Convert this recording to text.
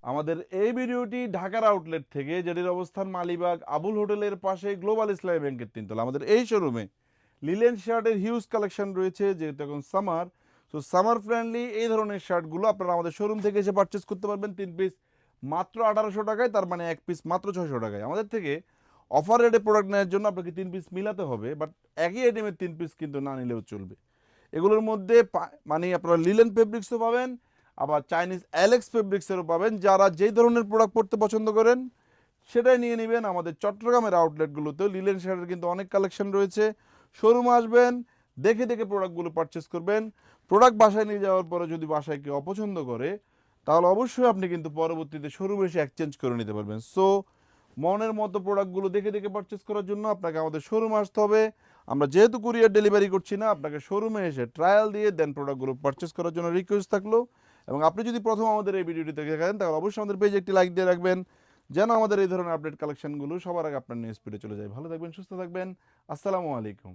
আমাদের এই ভিডিওটি ঢাকার আউটলেট থেকে, যেটির অবস্থান মালিবাগ আবুল হোটেলের পাশে গ্লোবাল ইসলামী ব্যাংকের তিনতলা। আমাদের এই শোরুমে লিলেন শার্টের হিউজ কালেকশন রয়েছে, যেহেতু এখন সামার। সো সামার ফ্রেন্ডলি এই ধরনের শার্টগুলো আপনারা আমাদের শোরুম থেকে এসে পারচেস করতে পারবেন 3 পিস মাত্র 1800 টাকায়, তার মানে এক পিস মাত্র 600 টাকায়। আমাদের থেকে অফার রেটে প্রোডাক্ট নেওয়ার জন্য আপনাকে 3 পিস মিলাতে হবে, বাট একই আইটেমের 3 পিস কিন্তু না নিলেও চলবে। এগুলোর মধ্যে মানে আপনারা লিলেন ফেব্রিক্সও পাবেন, আবার চাইনিজ অ্যালেক্স ফেব্রিক্সেরও পাবেন। যারা যেই ধরনের প্রোডাক্ট পড়তে পছন্দ করেন সেটাই নিয়ে নেবেন। আমাদের চট্টগ্রামের আউটলেটগুলোতেও লিলেন শার্টের কিন্তু অনেক কালেকশন রয়েছে। শোরুমে আসবেন, দেখে দেখে প্রোডাক্টগুলো পারচেস করবেন। প্রোডাক্ট বাসায় নিয়ে যাওয়ার পরে যদি বাসায় কেউ অপছন্দ করে, তাহলে অবশ্যই আপনি কিন্তু পরবর্তীতে শোরুমে এসে এক্সচেঞ্জ করে নিতে পারবেন। সো মনের মতো প্রোডাক্টগুলো দেখে দেখে পারচেস করার জন্য আপনাকে আমাদের শোরুমে আসতে হবে। আমরা যেহেতু কুরিয়ার ডেলিভারি করছি না, আপনাকে শোরুমে এসে ট্রায়াল দিয়ে দেন প্রোডাক্টগুলো পারচেস করার জন্য রিকোয়েস্ট থাকলো। এবং আপনি যদি প্রথম আমাদের এই ভিডিওটি দেখে থাকেন, তাহলে অবশ্যই আমাদের পেজে একটি লাইক দিয়ে রাখবেন, যেন আমাদের এই ধরনের আপডেট কালেকশনগুলো সবার আগে আপনার নিউজ ফিডে চলে যায়। ভালো থাকবেন, সুস্থ থাকবেন। আসসালামু আলাইকুম।